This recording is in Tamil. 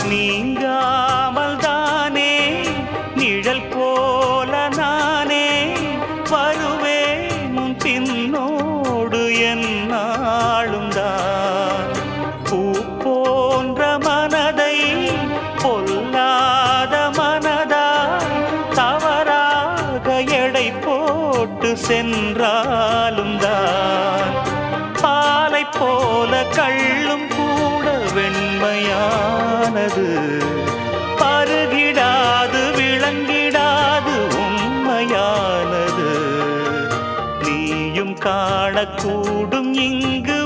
நீங்காமல் தானே நிழல் போல நானே வருவேன் உன் பின்னோடு என்னாலும் தான். பூ போன்ற மனதை பொல்லாத மனதா தவறாக எடை போட்டு சென்றாலும் தான். பாலை போல கள்ளும் கூட வெண்மையானது, பருகிடாது விளங்கிடாது உண்மையானது. நீயும் காணக்கூடும் இங்கு